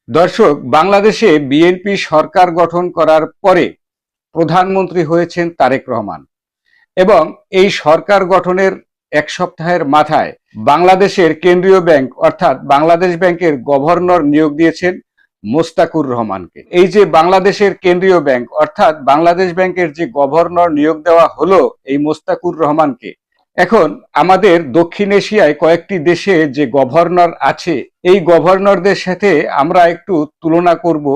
দর্শক, বাংলাদেশে বিএনপি সরকার গঠন করার পরে প্রধানমন্ত্রী হয়েছেন তারেক রহমান এবং এই সরকার গঠনের এক সপ্তাহের মাথায় বাংলাদেশের কেন্দ্রীয় ব্যাংক অর্থাৎ বাংলাদেশ ব্যাংকের গভর্নর নিয়োগ দিয়েছেন মোস্তাকুর রহমানকে। এই যে বাংলাদেশের কেন্দ্রীয় ব্যাংক অর্থাৎ বাংলাদেশ ব্যাংকের যে গভর্নর নিয়োগ দেওয়া হলো এই মোস্তাকুর রহমানকে, এখন আমাদের দক্ষিণ এশিয়ায় কয়েকটি দেশে যে গভর্নর আছে এই গভর্নরদের সাথে আমরা একটু তুলনা করব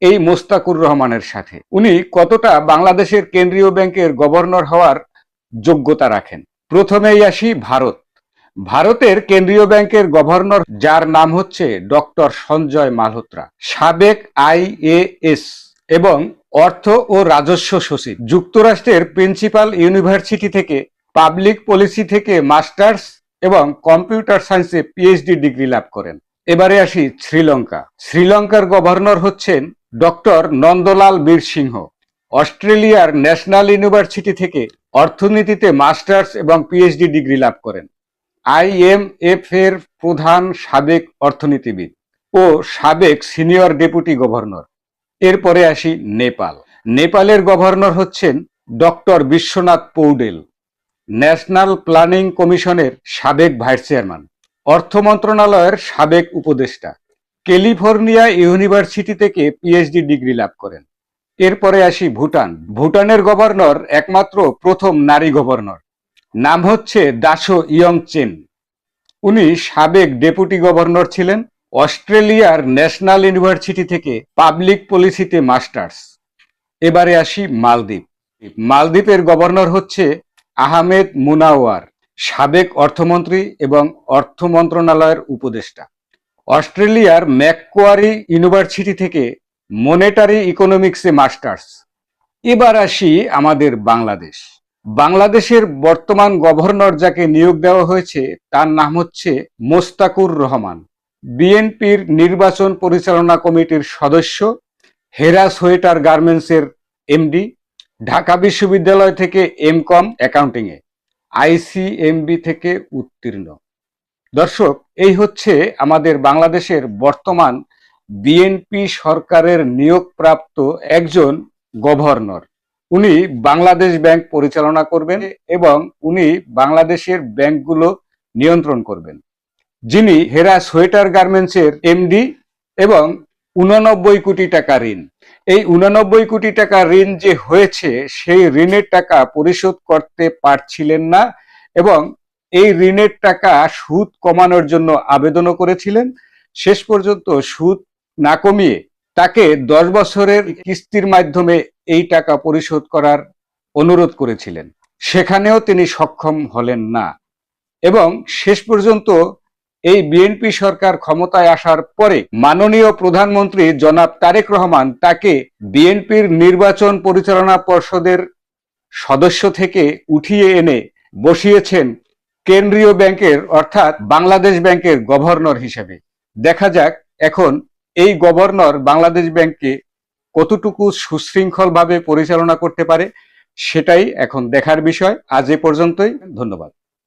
এই মোস্তাকুর রহমানের সাথে। উনি কতটা বাংলাদেশের কেন্দ্রীয় ব্যাংকের গভর্নর হওয়ার যোগ্যতা রাখেন। প্রথমেই আসি ভারত। ভারতের কেন্দ্রীয় ব্যাংকের গভর্নর যার নাম হচ্ছে ডক্টর সঞ্জয় মালহোত্রা, সাবেক IAS এবং অর্থ ও রাজস্ব সচিব। যুক্তরাষ্ট্রের প্রিন্সিপাল ইউনিভার্সিটি থেকে পাবলিক পলিসি থেকে মাস্টার্স এবং কম্পিউটার সায়েন্সে PhD ডিগ্রি লাভ করেন। এবারে আসি শ্রীলঙ্কা। শ্রীলঙ্কার গভর্নর হচ্ছেন ডক্টর নন্দলাল বীরসিংহ। অস্ট্রেলিয়ার ন্যাশনাল ইউনিভার্সিটি থেকে অর্থনীতিতে মাস্টার্স এবং PhD ডিগ্রি লাভ করেন। IMF এর প্রধান সাবেক অর্থনীতিবিদ ও সাবেক সিনিয়র ডেপুটি গভর্নর। এরপরে আসি নেপাল। নেপালের গভর্নর হচ্ছেন doctor Biswanath Paudel, national planning কমিশনের সাবেক ভাইস চেয়ারম্যান, অর্থ মন্ত্রণালয়ের সাবেক উপদেষ্টা, ক্যালিফোর্নিয়া ইউনিভার্সিটি থেকে PhD ডিগ্রি লাভ করেন। এরপরে আসি ভুটান। ভুটানের গভর্নর একমাত্র প্রথম নারী গভর্নর, নাম হচ্ছে দাসো ইয়ংচেন। উনি সাবেক ডেপুটি গভর্নর ছিলেন। অস্ট্রেলিয়ার ন্যাশনাল ইউনিভার্সিটি থেকে পাবলিক পলিসিতে মাস্টার্স। এবারে আসি মালদ্বীপ। মালদ্বীপের গভর্নর হচ্ছে আহমেদ মুনাওয়ার, সাবেক অর্থমন্ত্রী এবং অর্থ মন্ত্রণালয়ের উপদেষ্টা। অস্ট্রেলিয়ার ম্যাককোয়ারি ইউনিভার্সিটি থেকে মনিটারি ইকোনমিক্সে মাস্টার্স। এবার আসি আমাদের বাংলাদেশ। বাংলাদেশের বর্তমান গভর্নর যাকে নিয়োগ দেওয়া হয়েছে তার নাম হচ্ছে মোস্তাকুর রহমান, বিএনপির নির্বাচন পরিচালনা কমিটির সদস্য, হেরা সোয়েটার গার্মেন্টসের MD, ঢাকা বিশ্ববিদ্যালয় থেকে MCom অ্যাকাউন্টিংয়ে, ICMB থেকে উত্তীর্ণ। দর্শক, এই হচ্ছে আমাদের বাংলাদেশের বর্তমান বিএনপি সরকারের নিয়োগপ্রাপ্ত একজন গভর্নর। উনি বাংলাদেশ ব্যাংক পরিচালনা করবেন এবং উনি বাংলাদেশের ব্যাংকগুলো নিয়ন্ত্রণ করবেন। যিনি হেরা সোয়েটার গার্মেন্টসের MD এবং 89 কোটি টাকা ঋণ। এই 89 কোটি টাকা ঋণ যে হয়েছে সেই ঋণের টাকা পরিশোধ করতে পারছিলেন না এবং এই ঋণের টাকা সুদ কমানোর জন্য আবেদনও করেছিলেন। শেষ পর্যন্ত সুদ না কমিয়ে তাকে 10 বছরের কিস্তির মাধ্যমে এই টাকা পরিশোধ করার অনুরোধ করেছিলেন। সেখানেও তিনি সক্ষম হলেন না এবং শেষ পর্যন্ত এই বিএনপি সরকার ক্ষমতায় আসার পরে মাননীয় প্রধানমন্ত্রী জনাব তারেক রহমান তাকে বিএনপির নির্বাচন পরিচালনা পর্ষদের সদস্য থেকে উঠিয়ে এনে বসিয়েছেন কেন্দ্রীয় ব্যাংকের অর্থাৎ বাংলাদেশ ব্যাংকের গভর্নর হিসেবে। দেখা যাক এখন এই গভর্নর বাংলাদেশ ব্যাংককে কতটুকু সুশৃঙ্খলভাবে পরিচালনা করতে পারে, সেটাই এখন দেখার বিষয়। আজ এ পর্যন্তই, ধন্যবাদ।